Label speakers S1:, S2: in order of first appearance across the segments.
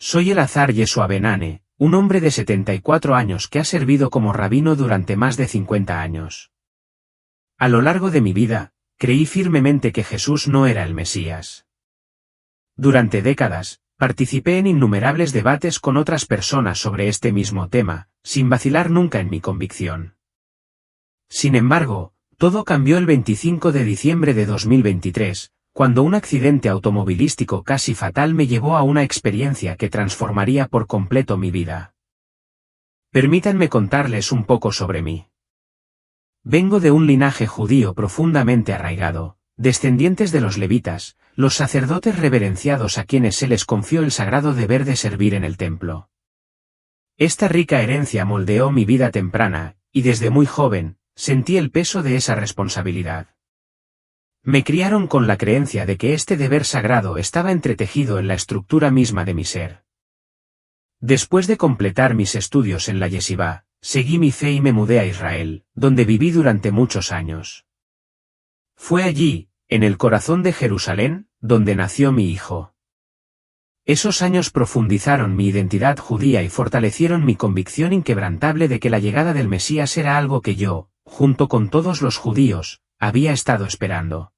S1: Soy Elazar Yeshua Ben-Hane, un hombre de 74 años que ha servido como rabino durante más de 50 años. A lo largo de mi vida, creí firmemente que Jesús no era el Mesías. Durante décadas, participé en innumerables debates con otras personas sobre este mismo tema, sin vacilar nunca en mi convicción. Sin embargo, todo cambió el 25 de diciembre de 2023, cuando un accidente automovilístico casi fatal me llevó a una experiencia que transformaría por completo mi vida. Permítanme contarles un poco sobre mí. Vengo de un linaje judío profundamente arraigado, descendientes de los levitas, los sacerdotes reverenciados a quienes se les confió el sagrado deber de servir en el templo. Esta rica herencia moldeó mi vida temprana, y desde muy joven, sentí el peso de esa responsabilidad. Me criaron con la creencia de que este deber sagrado estaba entretejido en la estructura misma de mi ser. Después de completar mis estudios en la yeshivá, seguí mi fe y me mudé a Israel, donde viví durante muchos años. Fue allí, en el corazón de Jerusalén, donde nació mi hijo. Esos años profundizaron mi identidad judía y fortalecieron mi convicción inquebrantable de que la llegada del Mesías era algo que yo, junto con todos los judíos, había estado esperando.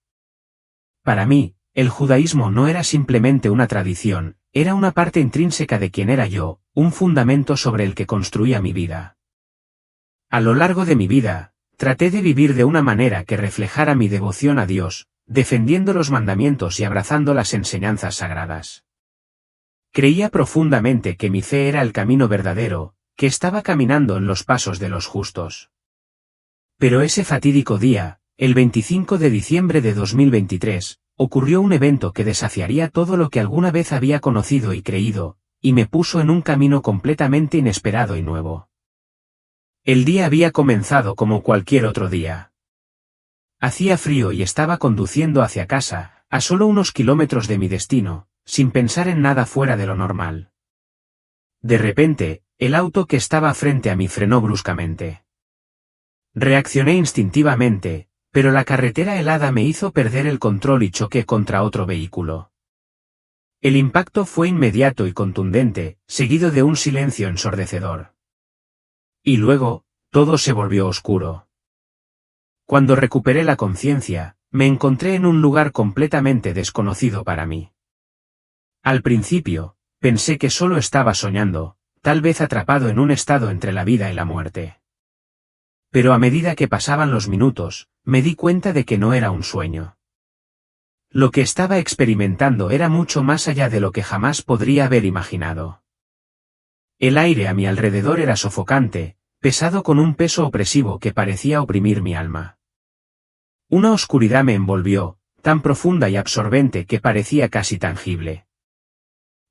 S1: Para mí, el judaísmo no era simplemente una tradición, era una parte intrínseca de quien era yo, un fundamento sobre el que construía mi vida. A lo largo de mi vida, traté de vivir de una manera que reflejara mi devoción a Dios, defendiendo los mandamientos y abrazando las enseñanzas sagradas. Creía profundamente que mi fe era el camino verdadero, que estaba caminando en los pasos de los justos. Pero ese fatídico día, el 25 de diciembre de 2023, ocurrió un evento que desafiaría todo lo que alguna vez había conocido y creído, y me puso en un camino completamente inesperado y nuevo. El día había comenzado como cualquier otro día. Hacía frío y estaba conduciendo hacia casa, a solo unos kilómetros de mi destino, sin pensar en nada fuera de lo normal. De repente, el auto que estaba frente a mí frenó bruscamente. Reaccioné instintivamente, pero la carretera helada me hizo perder el control y choqué contra otro vehículo. El impacto fue inmediato y contundente, seguido de un silencio ensordecedor. Y luego, todo se volvió oscuro. Cuando recuperé la conciencia, me encontré en un lugar completamente desconocido para mí. Al principio, pensé que solo estaba soñando, tal vez atrapado en un estado entre la vida y la muerte. Pero a medida que pasaban los minutos, me di cuenta de que no era un sueño. Lo que estaba experimentando era mucho más allá de lo que jamás podría haber imaginado. El aire a mi alrededor era sofocante, pesado con un peso opresivo que parecía oprimir mi alma. Una oscuridad me envolvió, tan profunda y absorbente que parecía casi tangible.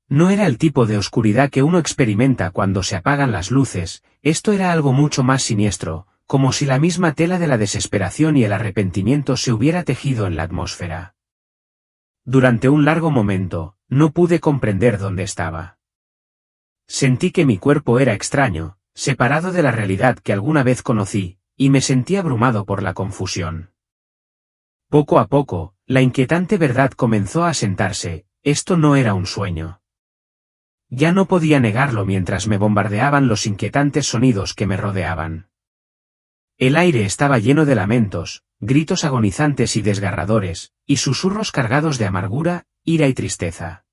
S1: No era el tipo de oscuridad que uno experimenta cuando se apagan las luces, esto era algo mucho más siniestro, como si la misma tela de la desesperación y el arrepentimiento se hubiera tejido en la atmósfera. Durante un largo momento, no pude comprender dónde estaba. Sentí que mi cuerpo era extraño, separado de la realidad que alguna vez conocí, y me sentí abrumado por la confusión. Poco a poco, la inquietante verdad comenzó a asentarse, esto no era un sueño. Ya no podía negarlo mientras me bombardeaban los inquietantes sonidos que me rodeaban. El aire estaba lleno de lamentos, gritos agonizantes y desgarradores, y susurros cargados de amargura, ira y tristeza.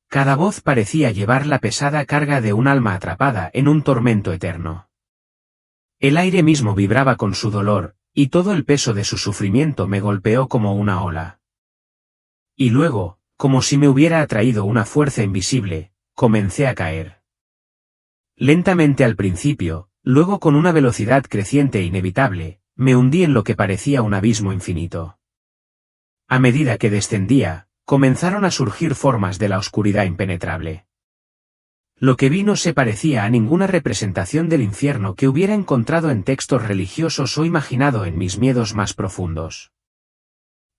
S1: Cada voz parecía llevar la pesada carga de un alma atrapada en un tormento eterno. El aire mismo vibraba con su dolor, y todo el peso de su sufrimiento me golpeó como una ola. Y luego, como si me hubiera atraído una fuerza invisible, comencé a caer. Lentamente al principio, luego con una velocidad creciente e inevitable, me hundí en lo que parecía un abismo infinito. A medida que descendía, comenzaron a surgir formas de la oscuridad impenetrable. Lo que vi no se parecía a ninguna representación del infierno que hubiera encontrado en textos religiosos o imaginado en mis miedos más profundos.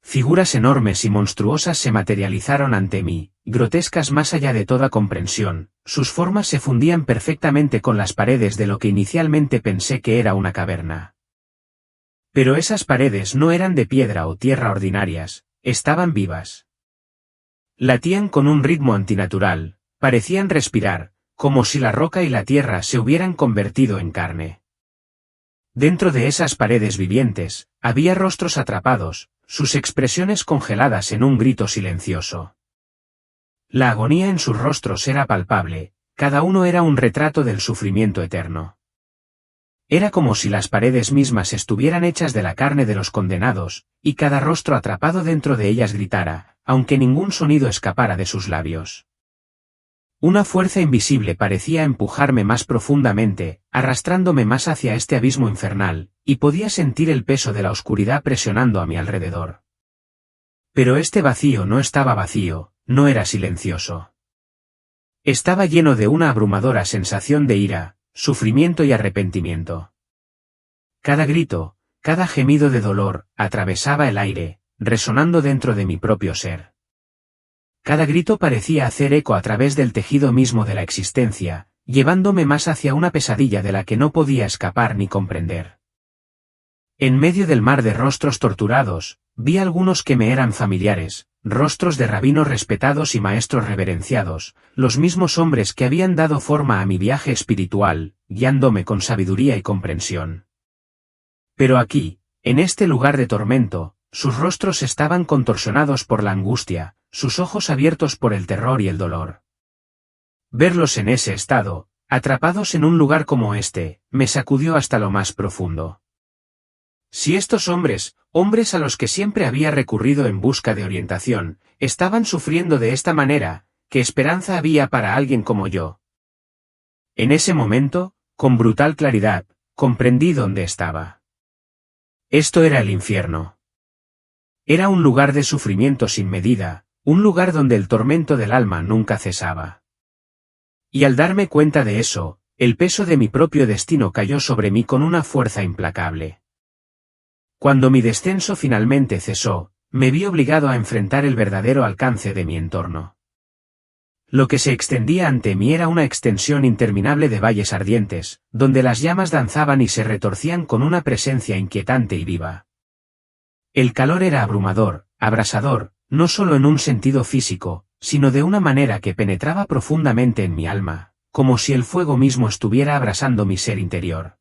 S1: Figuras enormes y monstruosas se materializaron ante mí, grotescas más allá de toda comprensión, sus formas se fundían perfectamente con las paredes de lo que inicialmente pensé que era una caverna. Pero esas paredes no eran de piedra o tierra ordinarias, estaban vivas. Latían con un ritmo antinatural, parecían respirar, como si la roca y la tierra se hubieran convertido en carne. Dentro de esas paredes vivientes, había rostros atrapados, sus expresiones congeladas en un grito silencioso. La agonía en sus rostros era palpable, cada uno era un retrato del sufrimiento eterno. Era como si las paredes mismas estuvieran hechas de la carne de los condenados, y cada rostro atrapado dentro de ellas gritara, aunque ningún sonido escapara de sus labios. Una fuerza invisible parecía empujarme más profundamente, arrastrándome más hacia este abismo infernal, y podía sentir el peso de la oscuridad presionando a mi alrededor. Pero este vacío no estaba vacío, no era silencioso. Estaba lleno de una abrumadora sensación de ira, sufrimiento y arrepentimiento. Cada grito, cada gemido de dolor, atravesaba el aire, resonando dentro de mi propio ser. Cada grito parecía hacer eco a través del tejido mismo de la existencia, llevándome más hacia una pesadilla de la que no podía escapar ni comprender. En medio del mar de rostros torturados, vi algunos que me eran familiares, rostros de rabinos respetados y maestros reverenciados, los mismos hombres que habían dado forma a mi viaje espiritual, guiándome con sabiduría y comprensión. Pero aquí, en este lugar de tormento, sus rostros estaban contorsionados por la angustia, sus ojos abiertos por el terror y el dolor. Verlos en ese estado, atrapados en un lugar como este, me sacudió hasta lo más profundo. Si estos hombres a los que siempre había recurrido en busca de orientación, estaban sufriendo de esta manera, ¿qué esperanza había para alguien como yo? En ese momento, con brutal claridad, comprendí dónde estaba. Esto era el infierno. Era un lugar de sufrimiento sin medida, un lugar donde el tormento del alma nunca cesaba. Y al darme cuenta de eso, el peso de mi propio destino cayó sobre mí con una fuerza implacable. Cuando mi descenso finalmente cesó, me vi obligado a enfrentar el verdadero alcance de mi entorno. Lo que se extendía ante mí era una extensión interminable de valles ardientes, donde las llamas danzaban y se retorcían con una presencia inquietante y viva. El calor era abrumador, abrasador, no solo en un sentido físico, sino de una manera que penetraba profundamente en mi alma, como si el fuego mismo estuviera abrasando mi ser interior.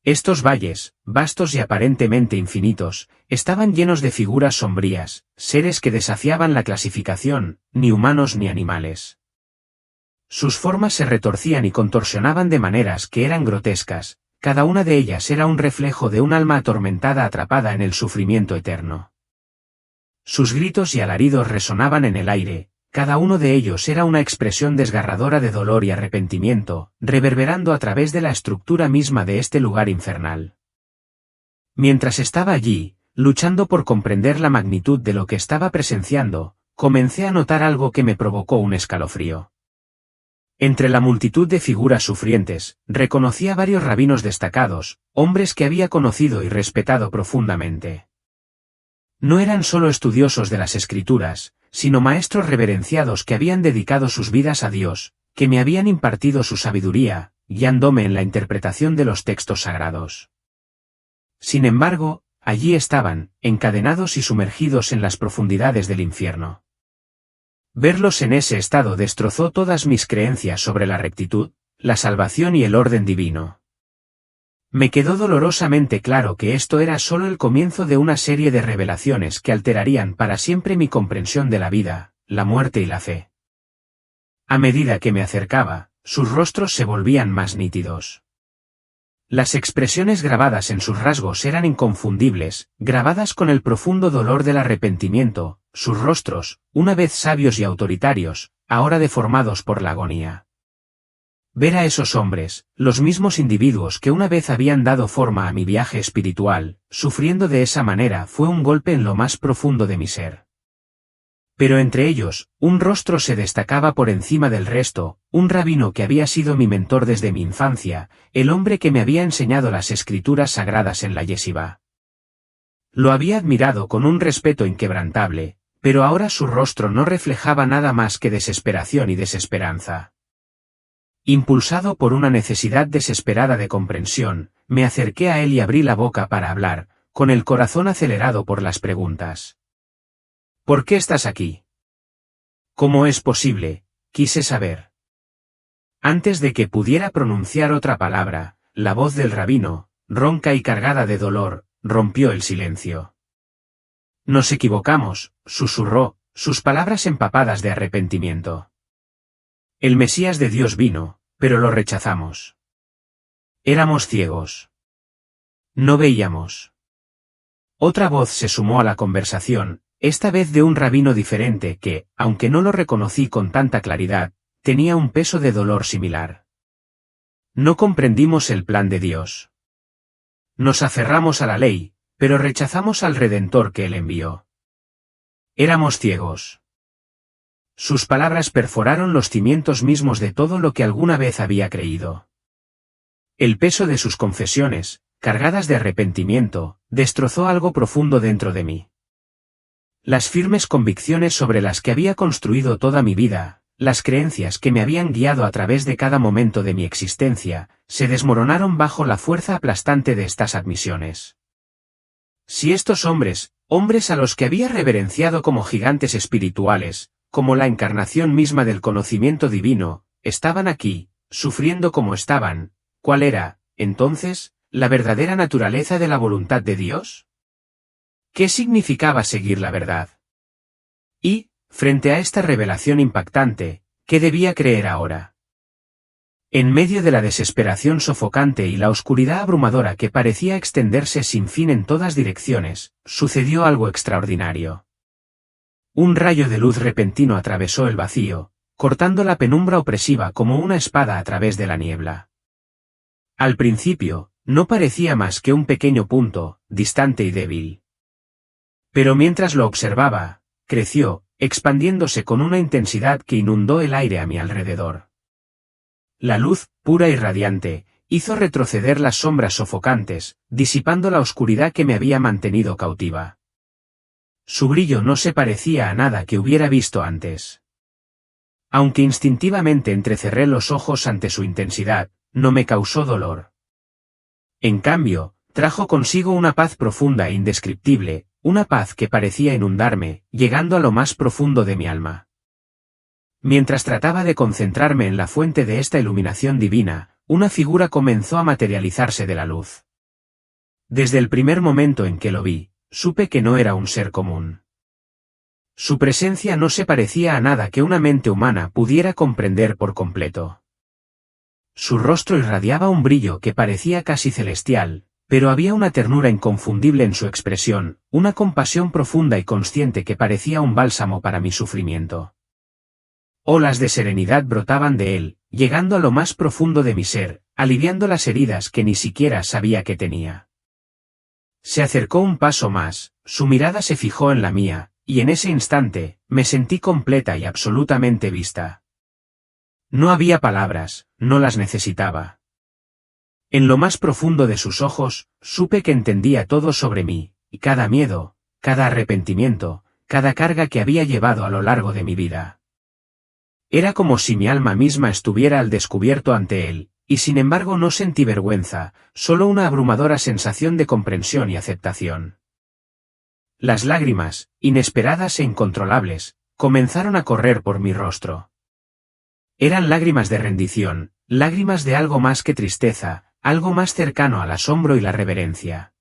S1: Estos valles, vastos y aparentemente infinitos, estaban llenos de figuras sombrías, seres que desafiaban la clasificación, ni humanos ni animales. Sus formas se retorcían y contorsionaban de maneras que eran grotescas, cada una de ellas era un reflejo de un alma atormentada atrapada en el sufrimiento eterno. Sus gritos y alaridos resonaban en el aire, cada uno de ellos era una expresión desgarradora de dolor y arrepentimiento, reverberando a través de la estructura misma de este lugar infernal. Mientras estaba allí, luchando por comprender la magnitud de lo que estaba presenciando, comencé a notar algo que me provocó un escalofrío. Entre la multitud de figuras sufrientes, reconocí a varios rabinos destacados, hombres que había conocido y respetado profundamente. No eran solo estudiosos de las Escrituras, sino maestros reverenciados que habían dedicado sus vidas a Dios, que me habían impartido su sabiduría, guiándome en la interpretación de los textos sagrados. Sin embargo, allí estaban, encadenados y sumergidos en las profundidades del infierno. Verlos en ese estado destrozó todas mis creencias sobre la rectitud, la salvación y el orden divino. Me quedó dolorosamente claro que esto era solo el comienzo de una serie de revelaciones que alterarían para siempre mi comprensión de la vida, la muerte y la fe. A medida que me acercaba, sus rostros se volvían más nítidos. Las expresiones grabadas en sus rasgos eran inconfundibles, grabadas con el profundo dolor del arrepentimiento, sus rostros, una vez sabios y autoritarios, ahora deformados por la agonía. Ver a esos hombres, los mismos individuos que una vez habían dado forma a mi viaje espiritual, sufriendo de esa manera fue un golpe en lo más profundo de mi ser. Pero entre ellos, un rostro se destacaba por encima del resto, un rabino que había sido mi mentor desde mi infancia, el hombre que me había enseñado las escrituras sagradas en la yeshiva. Lo había admirado con un respeto inquebrantable, pero ahora su rostro no reflejaba nada más que desesperación y desesperanza. Impulsado por una necesidad desesperada de comprensión, me acerqué a él y abrí la boca para hablar, con el corazón acelerado por las preguntas. ¿Por qué estás aquí? ¿Cómo es posible Quise saber. Antes de que pudiera pronunciar otra palabra, la voz del rabino, ronca y cargada de dolor, rompió el silencio. Nos equivocamos, susurró, sus palabras empapadas de arrepentimiento. El Mesías de Dios vino, pero lo rechazamos. Éramos ciegos. No veíamos. Otra voz se sumó a la conversación, esta vez de un rabino diferente que, aunque no lo reconocí con tanta claridad, tenía un peso de dolor similar. No comprendimos el plan de Dios. Nos aferramos a la ley, pero rechazamos al Redentor que Él envió. Éramos ciegos. Sus palabras perforaron los cimientos mismos de todo lo que alguna vez había creído. El peso de sus confesiones, cargadas de arrepentimiento, destrozó algo profundo dentro de mí. Las firmes convicciones sobre las que había construido toda mi vida, las creencias que me habían guiado a través de cada momento de mi existencia, se desmoronaron bajo la fuerza aplastante de estas admisiones. Si estos hombres a los que había reverenciado como gigantes espirituales, como la encarnación misma del conocimiento divino, estaban aquí, sufriendo como estaban, ¿cuál era, entonces, la verdadera naturaleza de la voluntad de Dios? ¿Qué significaba seguir la verdad? Y, frente a esta revelación impactante, ¿qué debía creer ahora? En medio de la desesperación sofocante y la oscuridad abrumadora que parecía extenderse sin fin en todas direcciones, sucedió algo extraordinario. Un rayo de luz repentino atravesó el vacío, cortando la penumbra opresiva como una espada a través de la niebla. Al principio, no parecía más que un pequeño punto, distante y débil. Pero mientras lo observaba, creció, expandiéndose con una intensidad que inundó el aire a mi alrededor. La luz, pura y radiante, hizo retroceder las sombras sofocantes, disipando la oscuridad que me había mantenido cautiva. Su brillo no se parecía a nada que hubiera visto antes. Aunque instintivamente entrecerré los ojos ante su intensidad, no me causó dolor. En cambio, trajo consigo una paz profunda e indescriptible, una paz que parecía inundarme, llegando a lo más profundo de mi alma. Mientras trataba de concentrarme en la fuente de esta iluminación divina, una figura comenzó a materializarse de la luz. Desde el primer momento en que lo vi, supe que no era un ser común. Su presencia no se parecía a nada que una mente humana pudiera comprender por completo. Su rostro irradiaba un brillo que parecía casi celestial, pero había una ternura inconfundible en su expresión, una compasión profunda y consciente que parecía un bálsamo para mi sufrimiento. Olas de serenidad brotaban de él, llegando a lo más profundo de mi ser, aliviando las heridas que ni siquiera sabía que tenía. Se acercó un paso más, su mirada se fijó en la mía, y en ese instante, me sentí completa y absolutamente vista. No había palabras, no las necesitaba. En lo más profundo de sus ojos, supe que entendía todo sobre mí, y cada miedo, cada arrepentimiento, cada carga que había llevado a lo largo de mi vida. Era como si mi alma misma estuviera al descubierto ante él, y sin embargo no sentí vergüenza, solo una abrumadora sensación de comprensión y aceptación. Las lágrimas, inesperadas e incontrolables, comenzaron a correr por mi rostro. Eran lágrimas de rendición, lágrimas de algo más que tristeza, algo más cercano al asombro y la reverencia.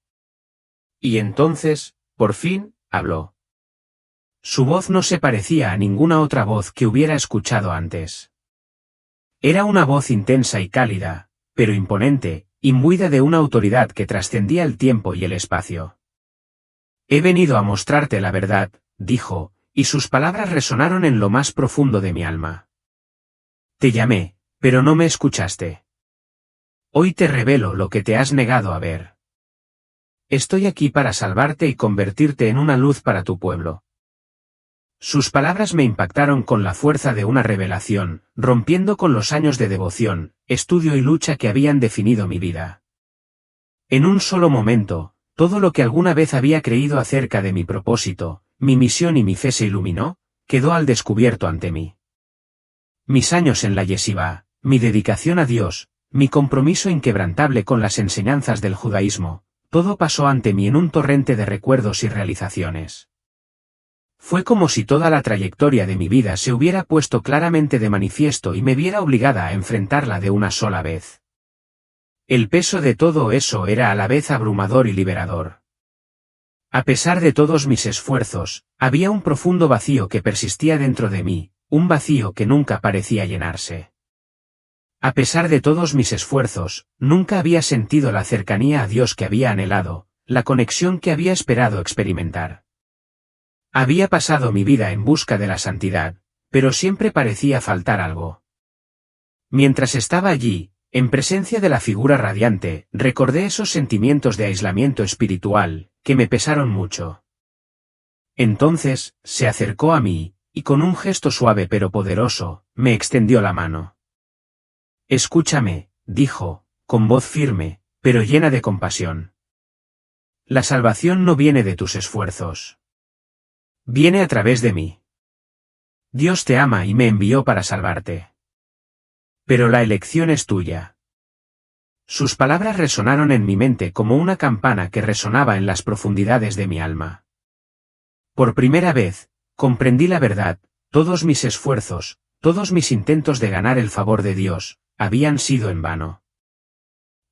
S1: Y entonces, por fin, habló. Su voz no se parecía a ninguna otra voz que hubiera escuchado antes. Era una voz intensa y cálida, pero imponente, imbuida de una autoridad que trascendía el tiempo y el espacio. He venido a mostrarte la verdad, dijo, y sus palabras resonaron en lo más profundo de mi alma. Te llamé, pero no me escuchaste. Hoy te revelo lo que te has negado a ver. Estoy aquí para salvarte y convertirte en una luz para tu pueblo. Sus palabras me impactaron con la fuerza de una revelación, rompiendo con los años de devoción, estudio y lucha que habían definido mi vida. En un solo momento, todo lo que alguna vez había creído acerca de mi propósito, mi misión y mi fe se iluminó, quedó al descubierto ante mí. Mis años en la yeshivá, mi dedicación a Dios, mi compromiso inquebrantable con las enseñanzas del judaísmo, todo pasó ante mí en un torrente de recuerdos y realizaciones. Fue como si toda la trayectoria de mi vida se hubiera puesto claramente de manifiesto y me viera obligada a enfrentarla de una sola vez. El peso de todo eso era a la vez abrumador y liberador. A pesar de todos mis esfuerzos, había un profundo vacío que persistía dentro de mí, un vacío que nunca parecía llenarse. A pesar de todos mis esfuerzos, nunca había sentido la cercanía a Dios que había anhelado, la conexión que había esperado experimentar. Había pasado mi vida en busca de la santidad, pero siempre parecía faltar algo. Mientras estaba allí, en presencia de la figura radiante, recordé esos sentimientos de aislamiento espiritual, que me pesaron mucho. Entonces, se acercó a mí, y con un gesto suave pero poderoso, me extendió la mano. Escúchame, dijo, con voz firme, pero llena de compasión. La salvación no viene de tus esfuerzos. Viene a través de mí. Dios te ama y me envió para salvarte. Pero la elección es tuya. Sus palabras resonaron en mi mente como una campana que resonaba en las profundidades de mi alma. Por primera vez, comprendí la verdad, todos mis esfuerzos, todos mis intentos de ganar el favor de Dios, habían sido en vano.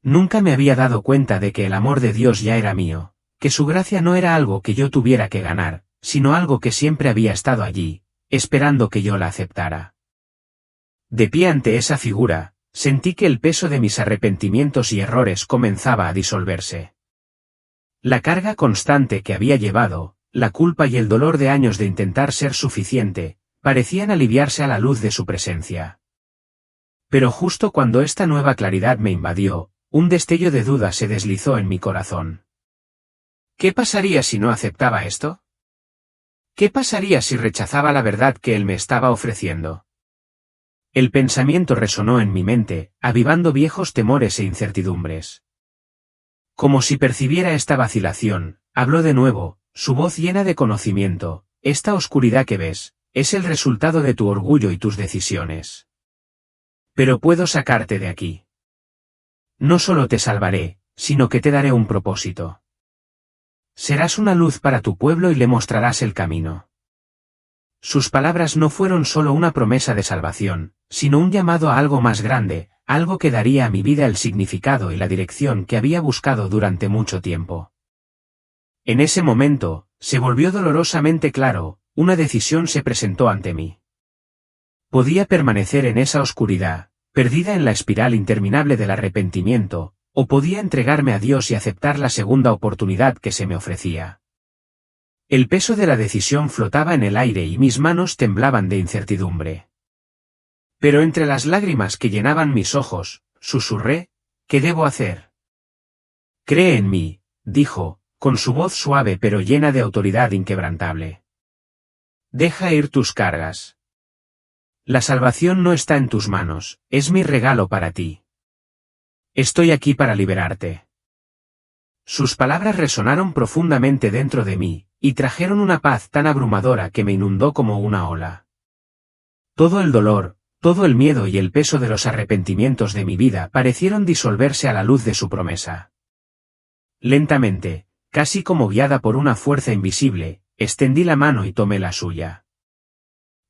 S1: Nunca me había dado cuenta de que el amor de Dios ya era mío, que su gracia no era algo que yo tuviera que ganar, sino algo que siempre había estado allí, esperando que yo la aceptara. De pie ante esa figura, sentí que el peso de mis arrepentimientos y errores comenzaba a disolverse. La carga constante que había llevado, la culpa y el dolor de años de intentar ser suficiente, parecían aliviarse a la luz de su presencia. Pero justo cuando esta nueva claridad me invadió, un destello de duda se deslizó en mi corazón. ¿Qué pasaría si no aceptaba esto? ¿Qué pasaría si rechazaba la verdad que él me estaba ofreciendo? El pensamiento resonó en mi mente, avivando viejos temores e incertidumbres. Como si percibiera esta vacilación, habló de nuevo, su voz llena de conocimiento: esta oscuridad que ves, es el resultado de tu orgullo y tus decisiones. Pero puedo sacarte de aquí. No solo te salvaré, sino que te daré un propósito. Serás una luz para tu pueblo y le mostrarás el camino. Sus palabras no fueron solo una promesa de salvación, sino un llamado a algo más grande, algo que daría a mi vida el significado y la dirección que había buscado durante mucho tiempo. En ese momento, se volvió dolorosamente claro, una decisión se presentó ante mí. Podía permanecer en esa oscuridad, perdida en la espiral interminable del arrepentimiento, o podía entregarme a Dios y aceptar la segunda oportunidad que se me ofrecía. El peso de la decisión flotaba en el aire y mis manos temblaban de incertidumbre. Pero entre las lágrimas que llenaban mis ojos, susurré: ¿qué debo hacer? Cree en mí, dijo, con su voz suave pero llena de autoridad inquebrantable. Deja ir tus cargas. La salvación no está en tus manos, es mi regalo para ti. Estoy aquí para liberarte. Sus palabras resonaron profundamente dentro de mí, y trajeron una paz tan abrumadora que me inundó como una ola. Todo el dolor, todo el miedo y el peso de los arrepentimientos de mi vida parecieron disolverse a la luz de su promesa. Lentamente, casi como guiada por una fuerza invisible, extendí la mano y tomé la suya.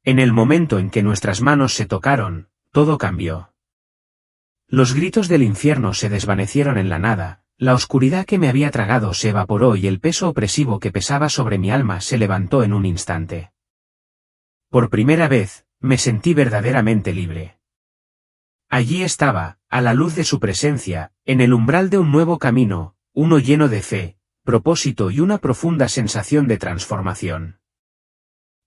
S1: En el momento en que nuestras manos se tocaron, todo cambió. Los gritos del infierno se desvanecieron en la nada, la oscuridad que me había tragado se evaporó y el peso opresivo que pesaba sobre mi alma se levantó en un instante. Por primera vez, me sentí verdaderamente libre. Allí estaba, a la luz de su presencia, en el umbral de un nuevo camino, uno lleno de fe, propósito y una profunda sensación de transformación.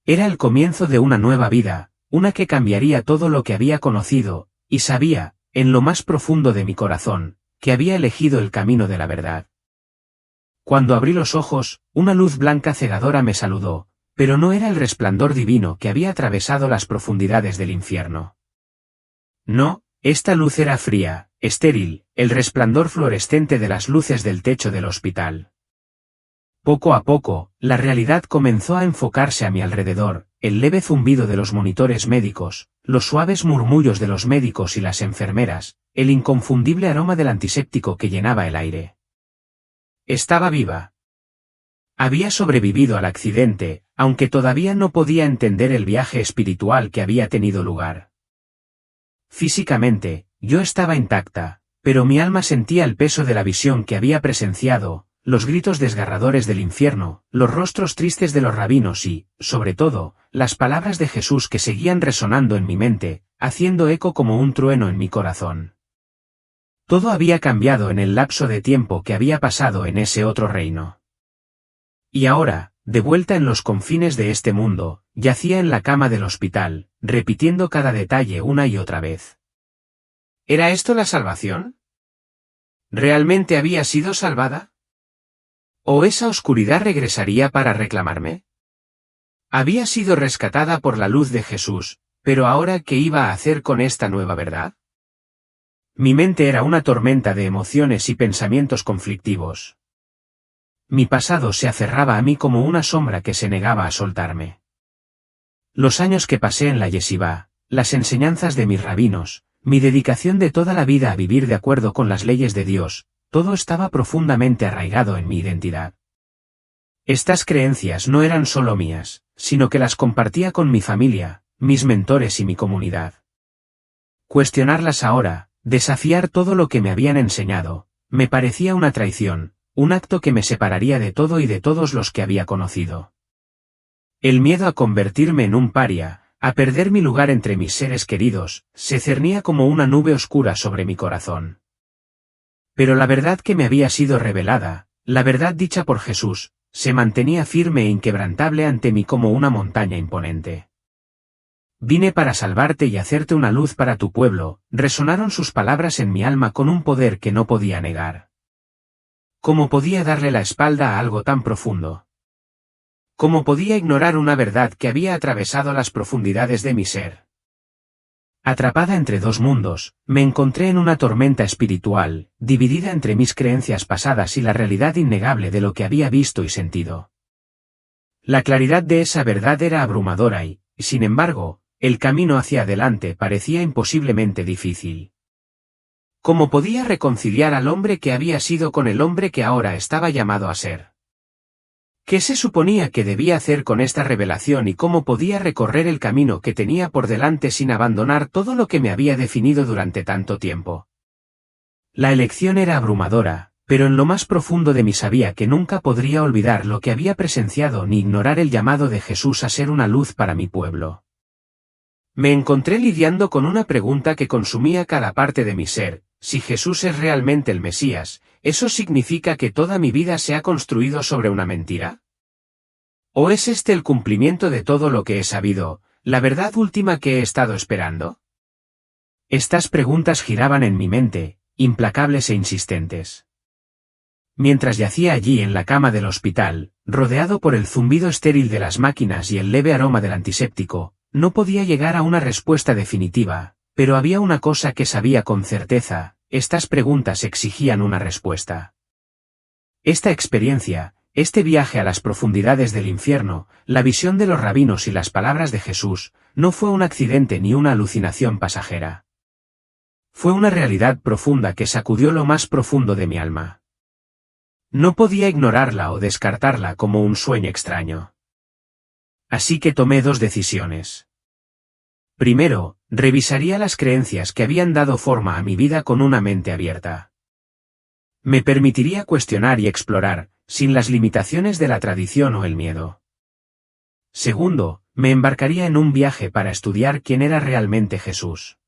S1: Era el comienzo de una nueva vida, una que cambiaría todo lo que había conocido, y sabía, en lo más profundo de mi corazón, que había elegido el camino de la verdad. Cuando abrí los ojos, una luz blanca cegadora me saludó, pero no era el resplandor divino que había atravesado las profundidades del infierno. No, esta luz era fría, estéril, el resplandor fluorescente de las luces del techo del hospital. Poco a poco, la realidad comenzó a enfocarse a mi alrededor, el leve zumbido de los monitores médicos, los suaves murmullos de los médicos y las enfermeras, el inconfundible aroma del antiséptico que llenaba el aire. Estaba viva. Había sobrevivido al accidente, aunque todavía no podía entender el viaje espiritual que había tenido lugar. Físicamente, yo estaba intacta, pero mi alma sentía el peso de la visión que había presenciado, los gritos desgarradores del infierno, los rostros tristes de los rabinos y, sobre todo, las palabras de Jesús que seguían resonando en mi mente, haciendo eco como un trueno en mi corazón. Todo había cambiado en el lapso de tiempo que había pasado en ese otro reino. Y ahora, de vuelta en los confines de este mundo, yacía en la cama del hospital, repitiendo cada detalle una y otra vez. ¿Era esto la salvación? ¿Realmente había sido salvada? ¿O esa oscuridad regresaría para reclamarme? Había sido rescatada por la luz de Jesús, pero ahora ¿qué iba a hacer con esta nueva verdad? Mi mente era una tormenta de emociones y pensamientos conflictivos. Mi pasado se aferraba a mí como una sombra que se negaba a soltarme. Los años que pasé en la yeshivá, las enseñanzas de mis rabinos, mi dedicación de toda la vida a vivir de acuerdo con las leyes de Dios, todo estaba profundamente arraigado en mi identidad. Estas creencias no eran solo mías, sino que las compartía con mi familia, mis mentores y mi comunidad. Cuestionarlas ahora, desafiar todo lo que me habían enseñado, me parecía una traición, un acto que me separaría de todo y de todos los que había conocido. El miedo a convertirme en un paria, a perder mi lugar entre mis seres queridos, se cernía como una nube oscura sobre mi corazón. Pero la verdad que me había sido revelada, la verdad dicha por Jesús, se mantenía firme e inquebrantable ante mí como una montaña imponente. Vine para salvarte y hacerte una luz para tu pueblo, resonaron sus palabras en mi alma con un poder que no podía negar. ¿Cómo podía darle la espalda a algo tan profundo? ¿Cómo podía ignorar una verdad que había atravesado las profundidades de mi ser? Atrapada entre dos mundos, me encontré en una tormenta espiritual, dividida entre mis creencias pasadas y la realidad innegable de lo que había visto y sentido. La claridad de esa verdad era abrumadora y, sin embargo, el camino hacia adelante parecía imposiblemente difícil. ¿Cómo podía reconciliar al hombre que había sido con el hombre que ahora estaba llamado a ser? ¿Qué se suponía que debía hacer con esta revelación y cómo podía recorrer el camino que tenía por delante sin abandonar todo lo que me había definido durante tanto tiempo? La elección era abrumadora, pero en lo más profundo de mí sabía que nunca podría olvidar lo que había presenciado ni ignorar el llamado de Jesús a ser una luz para mi pueblo. Me encontré lidiando con una pregunta que consumía cada parte de mi ser: si Jesús es realmente el Mesías, ¿eso significa que toda mi vida se ha construido sobre una mentira? ¿O es este el cumplimiento de todo lo que he sabido, la verdad última que he estado esperando? Estas preguntas giraban en mi mente, implacables e insistentes. Mientras yacía allí en la cama del hospital, rodeado por el zumbido estéril de las máquinas y el leve aroma del antiséptico, no podía llegar a una respuesta definitiva, pero había una cosa que sabía con certeza: estas preguntas exigían una respuesta. Esta experiencia, este viaje a las profundidades del infierno, la visión de los rabinos y las palabras de Jesús, no fue un accidente ni una alucinación pasajera. Fue una realidad profunda que sacudió lo más profundo de mi alma. No podía ignorarla o descartarla como un sueño extraño. Así que tomé dos decisiones. Primero, revisaría las creencias que habían dado forma a mi vida con una mente abierta. Me permitiría cuestionar y explorar, sin las limitaciones de la tradición o el miedo. Segundo, me embarcaría en un viaje para estudiar quién era realmente Jesús.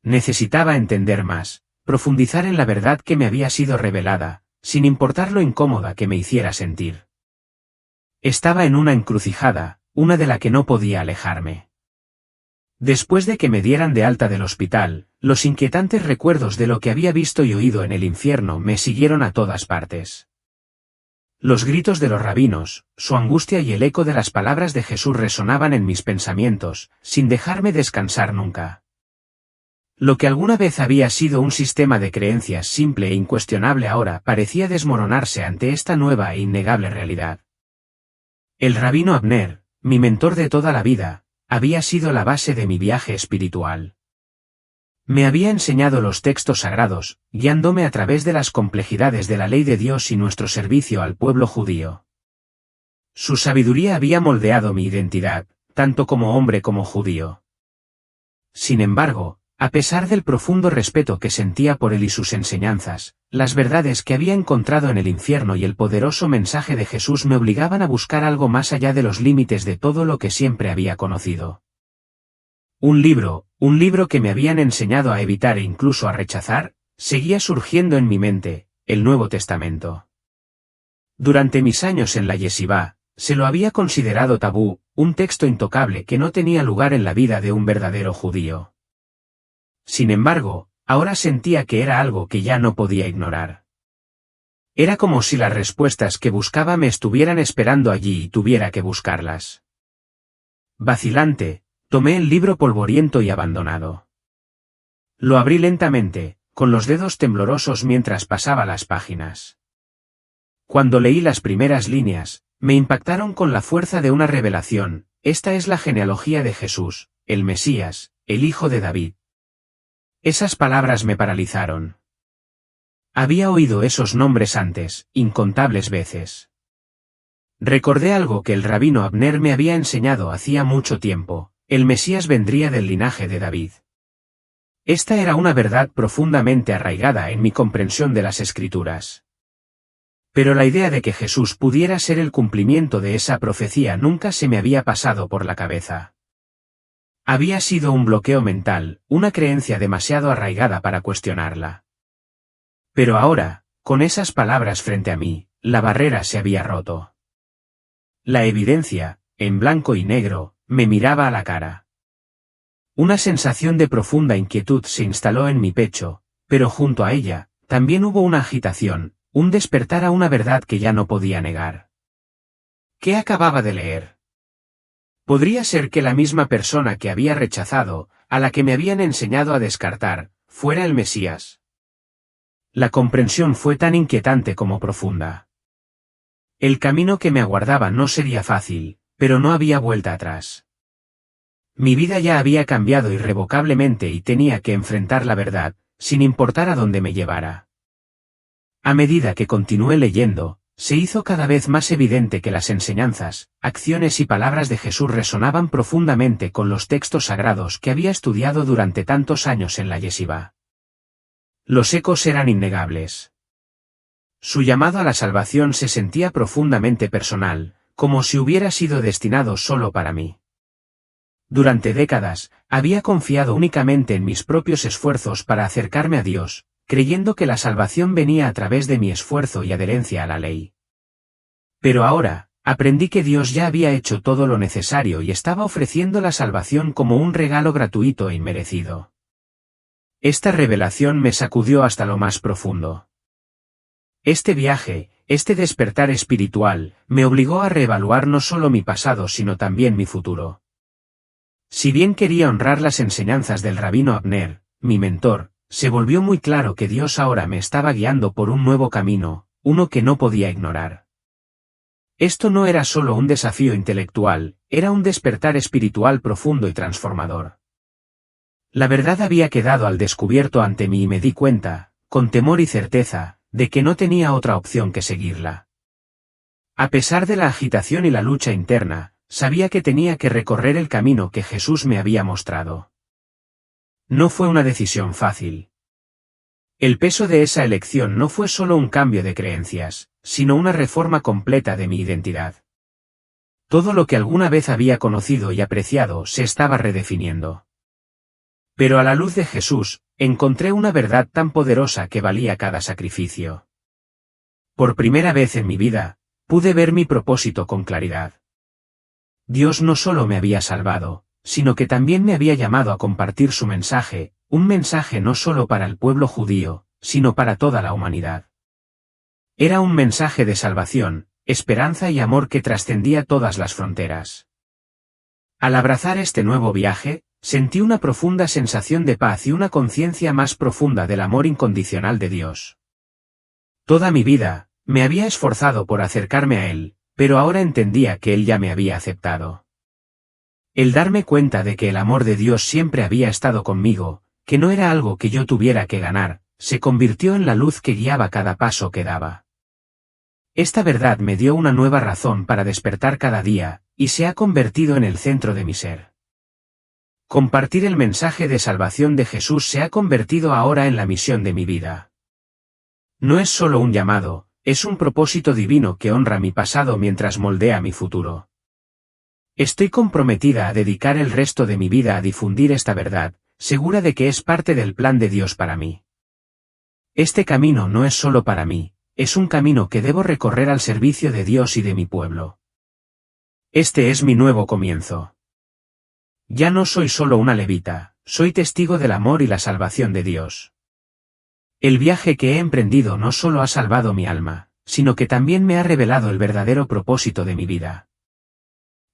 S1: Necesitaba entender más, profundizar en la verdad que me había sido revelada, sin importar lo incómoda que me hiciera sentir. Estaba en una encrucijada, una de la que no podía alejarme. Después de que me dieran de alta del hospital, los inquietantes recuerdos de lo que había visto y oído en el infierno me siguieron a todas partes. Los gritos de los rabinos, su angustia y el eco de las palabras de Jesús resonaban en mis pensamientos, sin dejarme descansar nunca. Lo que alguna vez había sido un sistema de creencias simple e incuestionable ahora parecía desmoronarse ante esta nueva e innegable realidad. El rabino Abner, mi mentor de toda la vida, había sido la base de mi viaje espiritual. Me había enseñado los textos sagrados, guiándome a través de las complejidades de la ley de Dios y nuestro servicio al pueblo judío. Su sabiduría había moldeado mi identidad, tanto como hombre como judío. Sin embargo, a pesar del profundo respeto que sentía por él y sus enseñanzas, las verdades que había encontrado en el infierno y el poderoso mensaje de Jesús me obligaban a buscar algo más allá de los límites de todo lo que siempre había conocido. Un libro que me habían enseñado a evitar e incluso a rechazar, seguía surgiendo en mi mente, el Nuevo Testamento. Durante mis años en la yeshivá, se lo había considerado tabú, un texto intocable que no tenía lugar en la vida de un verdadero judío. Sin embargo, ahora sentía que era algo que ya no podía ignorar. Era como si las respuestas que buscaba me estuvieran esperando allí y tuviera que buscarlas. Vacilante, tomé el libro polvoriento y abandonado. Lo abrí lentamente, con los dedos temblorosos mientras pasaba las páginas. Cuando leí las primeras líneas, me impactaron con la fuerza de una revelación. Esta es la genealogía de Jesús, el Mesías, el hijo de David. Esas palabras me paralizaron. Había oído esos nombres antes, incontables veces. Recordé algo que el rabino Abner me había enseñado hacía mucho tiempo: el Mesías vendría del linaje de David. Esta era una verdad profundamente arraigada en mi comprensión de las Escrituras. Pero la idea de que Jesús pudiera ser el cumplimiento de esa profecía nunca se me había pasado por la cabeza. Había sido un bloqueo mental, una creencia demasiado arraigada para cuestionarla. Pero ahora, con esas palabras frente a mí, la barrera se había roto. La evidencia, en blanco y negro, me miraba a la cara. Una sensación de profunda inquietud se instaló en mi pecho, pero junto a ella, también hubo una agitación, un despertar a una verdad que ya no podía negar. ¿Qué acababa de leer? Podría ser que la misma persona que había rechazado, a la que me habían enseñado a descartar, fuera el Mesías. La comprensión fue tan inquietante como profunda. El camino que me aguardaba no sería fácil, pero no había vuelta atrás. Mi vida ya había cambiado irrevocablemente y tenía que enfrentar la verdad, sin importar a dónde me llevara. A medida que continué leyendo, se hizo cada vez más evidente que las enseñanzas, acciones y palabras de Jesús resonaban profundamente con los textos sagrados que había estudiado durante tantos años en la yeshivá. Los ecos eran innegables. Su llamado a la salvación se sentía profundamente personal, como si hubiera sido destinado solo para mí. Durante décadas, había confiado únicamente en mis propios esfuerzos para acercarme a Dios, creyendo que la salvación venía a través de mi esfuerzo y adherencia a la ley. Pero ahora, aprendí que Dios ya había hecho todo lo necesario y estaba ofreciendo la salvación como un regalo gratuito e inmerecido. Esta revelación me sacudió hasta lo más profundo. Este viaje, este despertar espiritual, me obligó a reevaluar no solo mi pasado sino también mi futuro. Si bien quería honrar las enseñanzas del rabino Abner, mi mentor, se volvió muy claro que Dios ahora me estaba guiando por un nuevo camino, uno que no podía ignorar. Esto no era solo un desafío intelectual, era un despertar espiritual profundo y transformador. La verdad había quedado al descubierto ante mí y me di cuenta, con temor y certeza, de que no tenía otra opción que seguirla. A pesar de la agitación y la lucha interna, sabía que tenía que recorrer el camino que Jesús me había mostrado. No fue una decisión fácil. El peso de esa elección no fue solo un cambio de creencias, sino una reforma completa de mi identidad. Todo lo que alguna vez había conocido y apreciado se estaba redefiniendo. Pero a la luz de Jesús, encontré una verdad tan poderosa que valía cada sacrificio. Por primera vez en mi vida, pude ver mi propósito con claridad. Dios no solo me había salvado, sino que también me había llamado a compartir su mensaje, un mensaje no solo para el pueblo judío, sino para toda la humanidad. Era un mensaje de salvación, esperanza y amor que trascendía todas las fronteras. Al abrazar este nuevo viaje, sentí una profunda sensación de paz y una conciencia más profunda del amor incondicional de Dios. Toda mi vida, me había esforzado por acercarme a Él, pero ahora entendía que Él ya me había aceptado. El darme cuenta de que el amor de Dios siempre había estado conmigo, que no era algo que yo tuviera que ganar, se convirtió en la luz que guiaba cada paso que daba. Esta verdad me dio una nueva razón para despertar cada día, y se ha convertido en el centro de mi ser. Compartir el mensaje de salvación de Jesús se ha convertido ahora en la misión de mi vida. No es solo un llamado, es un propósito divino que honra mi pasado mientras moldea mi futuro. Estoy comprometida a dedicar el resto de mi vida a difundir esta verdad, segura de que es parte del plan de Dios para mí. Este camino no es solo para mí, es un camino que debo recorrer al servicio de Dios y de mi pueblo. Este es mi nuevo comienzo. Ya no soy solo una levita, soy testigo del amor y la salvación de Dios. El viaje que he emprendido no solo ha salvado mi alma, sino que también me ha revelado el verdadero propósito de mi vida.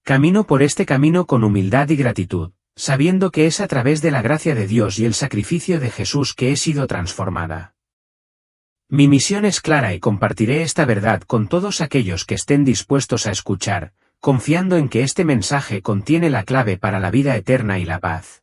S1: Camino por este camino con humildad y gratitud, sabiendo que es a través de la gracia de Dios y el sacrificio de Jesús que he sido transformada. Mi misión es clara y compartiré esta verdad con todos aquellos que estén dispuestos a escuchar, confiando en que este mensaje contiene la clave para la vida eterna y la paz.